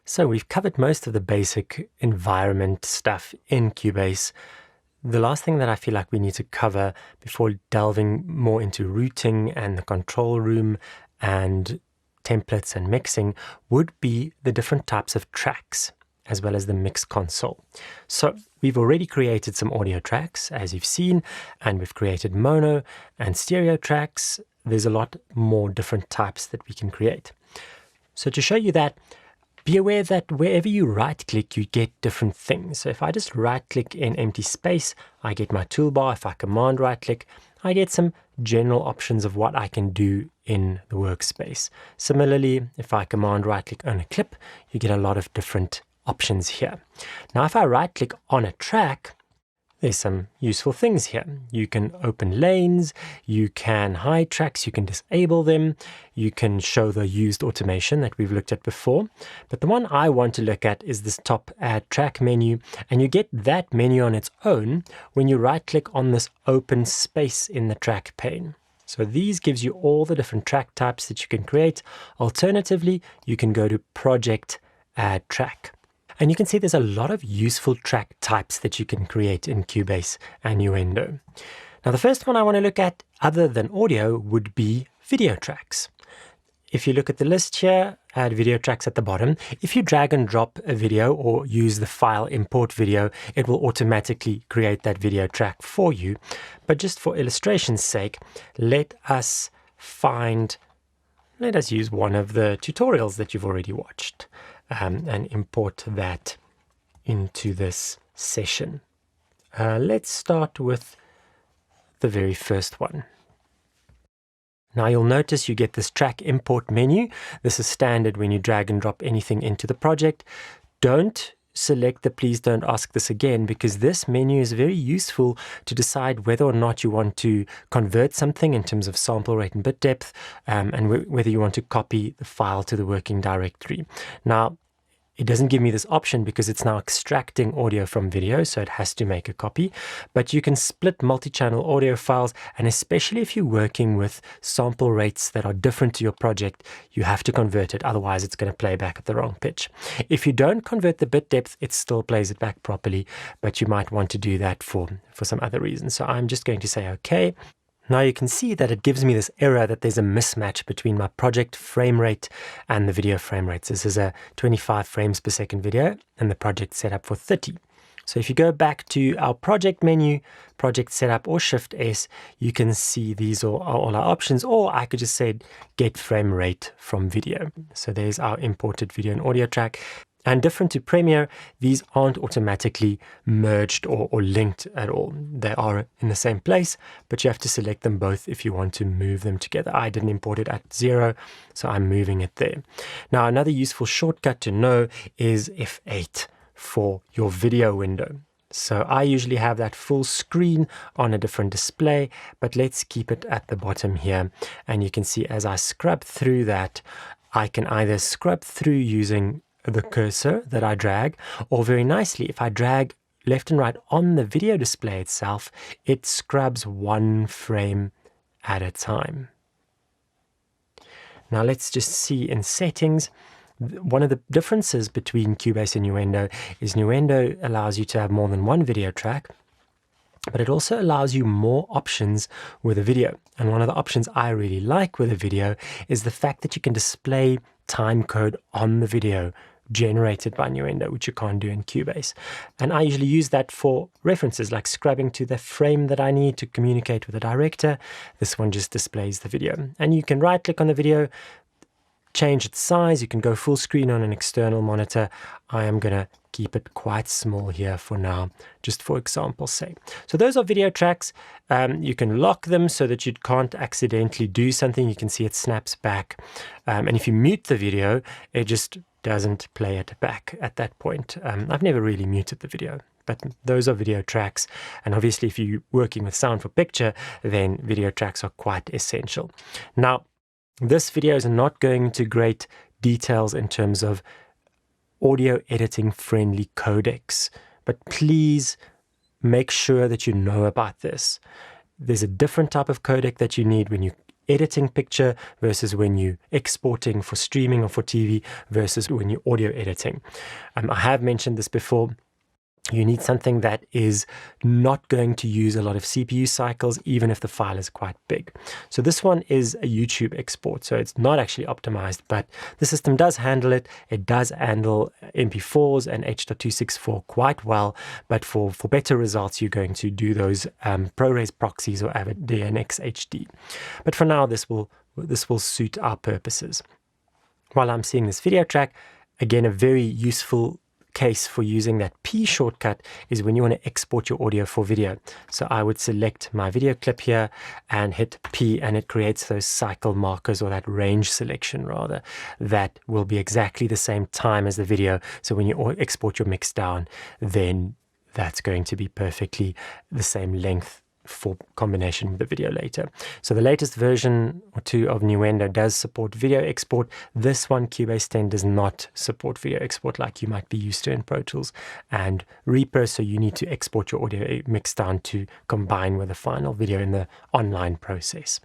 So we've covered most of the basic environment stuff in Cubase. The last thing that I feel like we need to cover before delving more into routing and the control room and templates and mixing would be the different types of tracks as well as the mix console. So we've already created some audio tracks, as you've seen, and we've created mono and stereo tracks. There's a lot more different types that we can create. So to show you that, be aware that wherever you right-click, you get different things. So if I just right-click in empty space, I get my toolbar. If I command right-click, I get some general options of what I can do in the workspace. Similarly, if I command right-click on a clip, you get a lot of different options here. Now, if I right-click on a track, there's some useful things here. You can open lanes, you can hide tracks, you can disable them, you can show the used automation that we've looked at before. But the one I want to look at is this top add track menu, and you get that menu on its own when you right click on this open space in the track pane. So these gives you all the different track types that you can create. Alternatively, you can go to project add track. And you can see there's a lot of useful track types that you can create in Cubase and Nuendo. Now, the first one I want to look at, other than audio, would be video tracks. If you look at the list here, add video tracks at the bottom. If you drag and drop a video or use the file import video, it will automatically create that video track for you. But just for illustration's sake, let us use one of the tutorials that you've already watched. And import that into this session. Let's start with the very first one. Now you'll notice you get this track import menu. This is standard when you drag and drop anything into the project. Don't select the please don't ask this again, because this menu is very useful to decide whether or not you want to convert something in terms of sample rate and bit depth, and whether you want to copy the file to the working directory. Now, it doesn't give me this option because it's now extracting audio from video, so it has to make a copy. But you can split multi-channel audio files, and especially if you're working with sample rates that are different to your project, you have to convert it, otherwise it's going to play back at the wrong pitch. If you don't convert the bit depth, it still plays it back properly, but you might want to do that for some other reasons. So I'm just going to say OK. Now you can see that it gives me this error that there's a mismatch between my project frame rate and the video frame rates. This is a 25 frames per second video, and the project set up for 30. So if you go back to our project menu, project setup, or Shift S, you can see these are all our options, or I could just say get frame rate from video. So there's our imported video and audio track. And different to Premiere, these aren't automatically merged or linked at all. They are in the same place, but you have to select them both if you want to move them together. I didn't import it at 0, so I'm moving it there. Now, another useful shortcut to know is F8 for your video window. So I usually have that full screen on a different display, but let's keep it at the bottom here. And you can see as I scrub through that, I can either scrub through using the cursor that I drag, or very nicely, if I drag left and right on the video display itself, it scrubs one frame at a time. Now let's just see in settings. One of the differences between Cubase and Nuendo is Nuendo allows you to have more than one video track, but it also allows you more options with a video. And one of the options I really like with a video is the fact that you can display time code on the video generated by Nuendo, which you can't do in Cubase. And I usually use that for references, like scrubbing to the frame that I need to communicate with the director. This one just displays the video. And you can right click on the video, change its size. You can go full screen on an external monitor. I am going to keep it quite small here for now, just for example's sake. So those are video tracks. You can lock them so that you can't accidentally do something. You can see it snaps back. And if you mute the video, it just doesn't play it back at that point. I've never really muted the video, but those are video tracks. And obviously, if you're working with sound for picture, then video tracks are quite essential. Now, this video is not going into great details in terms of audio editing friendly codecs, but please make sure that you know about this. There's a different type of codec that you need when you're editing picture versus when you're exporting for streaming or for TV versus when you're audio editing. I have mentioned this before. You need something that is not going to use a lot of CPU cycles, even if the file is quite big. So this one is a YouTube export, so it's not actually optimized, but the system does handle it. It does handle MP4s and H.264 quite well, but for better results, you're going to do those ProRes proxies or Avid DNX HD. But for now, this will suit our purposes. While I'm seeing this video track, again, a very useful case for using that P shortcut is when you want to export your audio for video. So I would select my video clip here and hit P, and it creates those cycle markers, or that range selection rather, that will be exactly the same time as the video. So when you export your mix down, then that's going to be perfectly the same length for combination with the video later. So the latest version or 2 of Nuendo does support video export. This one, Cubase 10, does not support video export like you might be used to in Pro Tools and Reaper, so you need to export your audio mix down to combine with the final video in the online process.